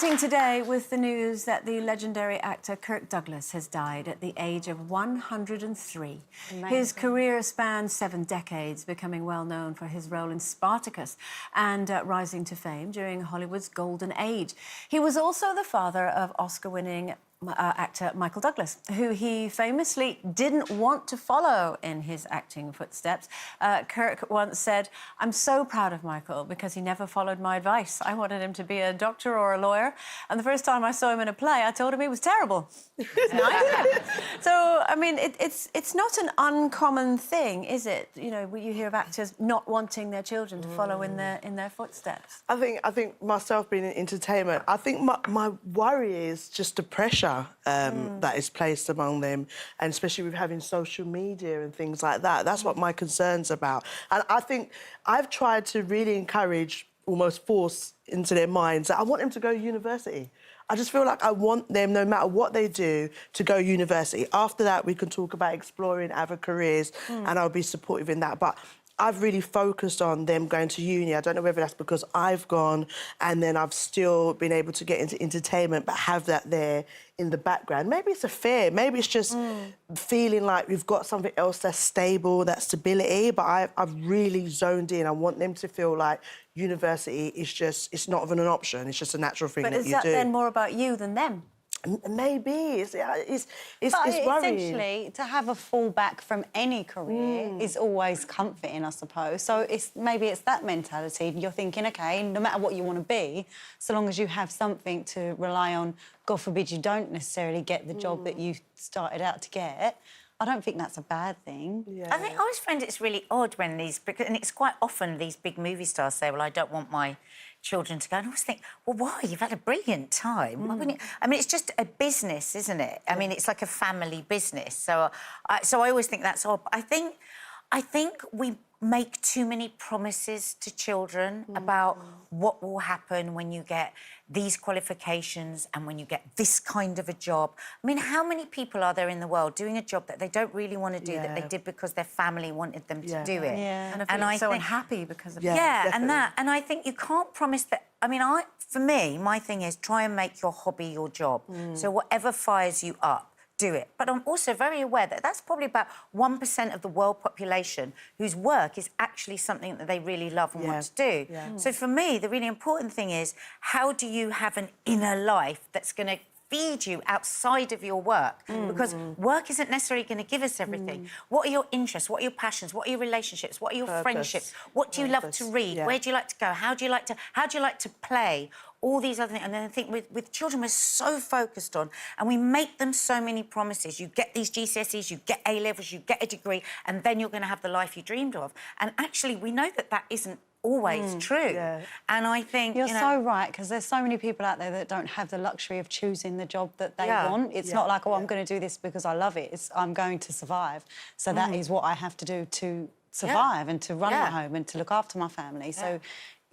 Starting today with the news that the legendary actor Kirk Douglas has died at the age of 103. Amazing. His career spanned 7 decades, becoming well known for his role in Spartacus and rising to fame during Hollywood's golden age. He was also the father of Oscar-winning actor Michael Douglas, who he famously didn't want to follow in his acting footsteps. Kirk once said, "I'm so proud of Michael because he never followed my advice. I wanted him to be a doctor or a lawyer, and the first time I saw him in a play, I told him he was terrible." So, I mean, it's not an uncommon thing, is it? You know, you hear of actors not wanting their children to follow in their footsteps. I think myself being in entertainment, I think my worry is just the pressure that is placed among them, and especially with having social media and things like that. That's what my concern's about. And I think I've tried to really encourage, almost force into their minds that I want them to go to university. I just feel like I want them, no matter what they do, to go university. After that, we can talk about exploring other careers, and I'll be supportive in that. But I've really focused on them going to uni. I don't know whether that's because I've gone and then I've still been able to get into entertainment but have that there in the background. Maybe it's a fear. Maybe it's just feeling like we've got something else that's stable, that's stability, but I've really zoned in. I want them to feel like university is just, it's not even an option. It's just a natural thing that you do. But is that then more about you than them? Maybe. It's worrying. Essentially, to have a fallback from any career is always comforting, I suppose. So maybe it's that mentality. You're thinking, OK, no matter what you want to be, so long as you have something to rely on, God forbid you don't necessarily get the job that you started out to get, I don't think that's a bad thing. Yeah. I always find it's really odd when and it's quite often these big movie stars say, well, I don't want my children to go. And I always think, well, why? You've had a brilliant time. Why wouldn't you? I mean, it's just a business, isn't it? I mean, it's like a family business. So I always think that's odd. I think we make too many promises to children about what will happen when you get these qualifications and when you get this kind of a job. I mean, how many people are there in the world doing a job that they don't really want to do, that they did because their family wanted them to do it? Yeah. And I so unhappy because of that. And I think you can't promise that. I mean, for me, my thing is try and make your hobby your job. So whatever fires you up, do it. But I'm also very aware that that's probably about 1% of the world population whose work is actually something that they really love and want to do. So for me, the really important thing is, how do you have an inner life that's going to feed you outside of your work? Because work isn't necessarily going to give us everything. What are your interests? What are your passions? What are your relationships? What are your friendships? What do you love to read? Where do you like to go? How do you like to play? All these other things. And then I think with children, we're so focused on, and we make them so many promises. You get these GCSEs, you get A-levels, you get a degree, and then you're going to have the life you dreamed of. And actually, we know that that isn't always true. And I think, You're so right, because there's so many people out there that don't have the luxury of choosing the job that they want. It's not like, oh, I'm going to do this because I love it. It's I'm going to survive. So that is what I have to do to survive and to run my home and to look after my family. So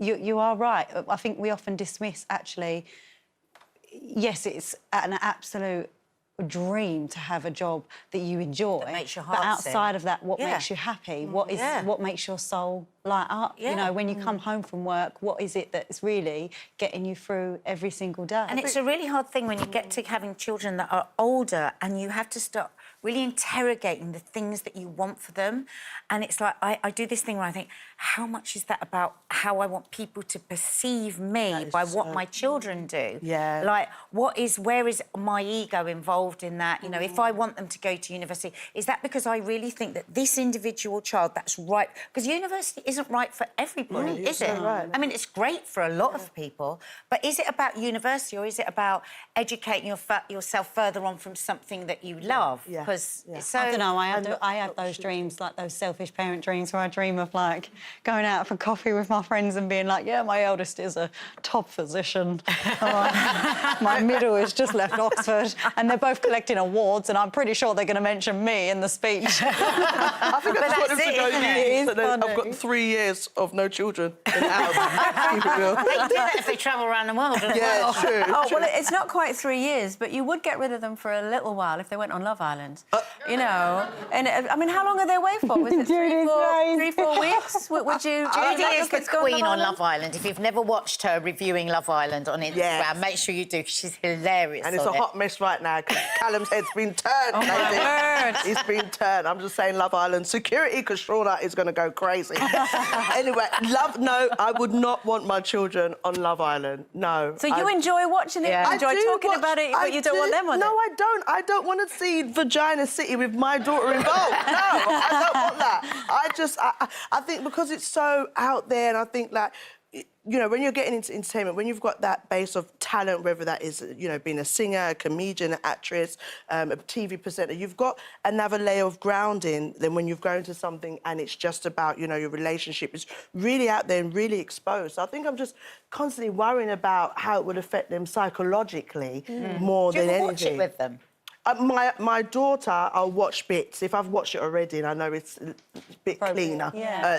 you are right. I think we often dismiss, actually, yes, it's an absolute dream to have a job that you enjoy. That makes your heart but outside of that, what Yeah. makes you happy? What makes your soul light up? Yeah. You know, when you come home from work, what is it that's really getting you through every single day? And it's a really hard thing when you get to having children that are older and you have to start really interrogating the things that you want for them. And it's like, I do this thing where I think, how much is that about how I want people to perceive me by what my children do? Yeah. Like, where is my ego involved in that? You know, if I want them to go to university, is that because I really think that this individual child, that's right? Because university isn't right for everybody, is it? Right. I mean, it's great for a lot of people, but is it about university or is it about educating yourself further on from something that you love? Because so... I don't know, I have those dreams, like those selfish parent dreams where I dream of, like, going out for coffee with my friends and being like, yeah, my eldest is a top physician. My middle has just left Oxford and they're both collecting awards and I'm pretty sure they're going to mention me in the speech. I think I just want them to go I've got 3 years of no children in the house. Keep it real. They do that if they travel around the world as well. Yeah, true. Oh, well, it's not quite 3 years, but you would get rid of them for a little while if they went on Love Island. You know? And, I mean, how long are they away for? Was it 3, 4 weeks? Ross? Would you? Judy let your is the kids go queen on Island? Love Island. If you've never watched her reviewing Love Island on Instagram, Yes. make sure you do, because she's hilarious. And it's a hot mess right now because Callum's head's been turned. Oh, my word. He's been turned. I'm just saying Love Island security because Shauna is going to go crazy. Anyway, no, I would not want my children on Love Island. No. So you enjoy watching it? Yeah. You enjoy talking about it, but you don't want them on it? No, I don't. I don't want to see Vagina City with my daughter involved. No, I don't want that. I think because it's so out there, and I think like, you know, when you're getting into entertainment, when you've got that base of talent, whether that is, you know, being a singer, a comedian, an actress, a TV presenter, you've got another layer of grounding than when you've grown to something and it's just about, you know, your relationship is really out there and really exposed. So I think I'm just constantly worrying about how it would affect them psychologically more Do you than ever anything. watch it with them? My daughter, I'll watch bits. If I've watched it already and I know it's a bit cleaner,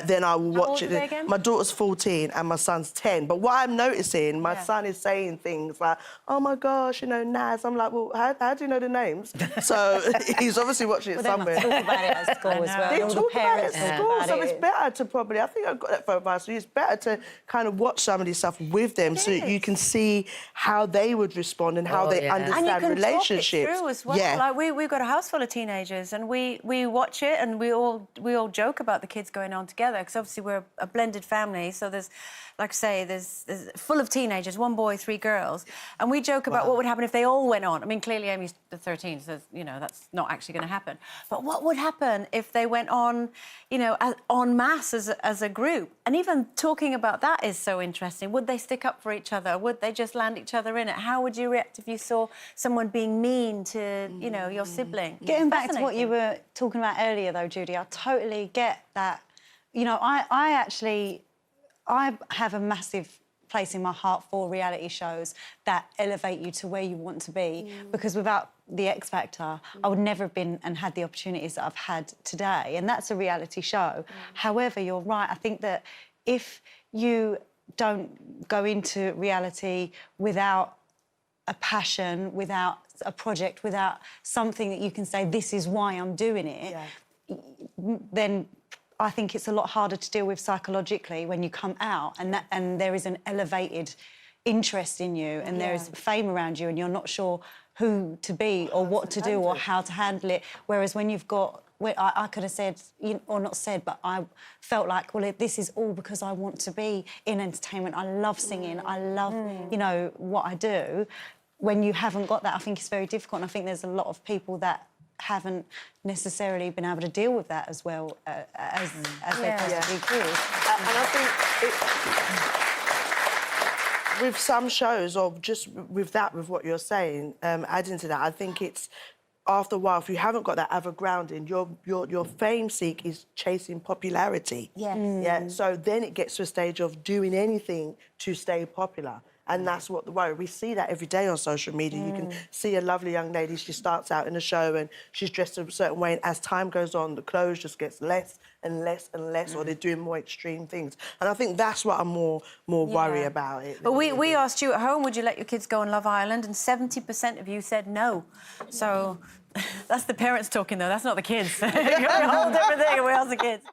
then I will watch old it. are they again? My daughter's 14 and my son's 10. But what I'm noticing, my son is saying things like, "Oh my gosh, you know, Naz." I'm like, "Well, how do you know the names?" So he's obviously watching it Well, they somewhere. must talk about it at school as well. They All the talk about it parents at talk school, about so it. it's better to probably. I think I've got that for advice. So it's better to kind of watch some of this stuff with them, so that you can see how they would respond and how they And you understand can relationships. talk it through as well. Yeah. Like we've got a house full of teenagers, and we watch it, and we all joke about the kids going on together, because obviously we're a blended family. So there's, like I say, there's full of teenagers, 1 boy, 3 girls, and we joke about what would happen if they all went on. I mean, clearly Amy's 13, so you know that's not actually going to happen. But what would happen if they went on, you know, en masse as a group? And even talking about that is so interesting. Would they stick up for each other? Would they just land each other in it? How would you react if you saw someone being mean to, you know, your sibling? Getting back to what you Fascinating. were talking about earlier, though, Judy, I totally get that. You know, I have a massive place in my heart for reality shows that elevate you to where you want to be. Because without the X Factor, I would never have been and had the opportunities that I've had today. And that's a reality show. However, you're right. I think that if you don't go into reality without a passion, without a project, without something that you can say, this is why I'm doing it, then I think it's a lot harder to deal with psychologically when you come out and there is an elevated interest in you and there is fame around you and you're not sure who to be or what to do or how to handle it. Whereas when you've got... I could have said, or not said, but I felt like, well, this is all because I want to be in entertainment. I love singing. I love, you know, what I do. When you haven't got that, I think it's very difficult. And I think there's a lot of people that haven't necessarily been able to deal with that as well as they possibly could. And I think with some shows, or just with what you're saying, adding to that, I think it's after a while, if you haven't got that other grounding, your fame seek is chasing popularity. Yes. Yeah. So then it gets to a stage of doing anything to stay popular. And that's what the worry. We see that every day on social media. You can see a lovely young lady, she starts out in a show and she's dressed a certain way, and as time goes on, the clothes just gets less and less and less, or they're doing more extreme things. And I think that's what I'm more worried about it. But we asked you at home, would you let your kids go on Love Island? And 70% of you said no. So that's the parents talking, though. That's not the kids. You're a whole different thing. We asked the kids.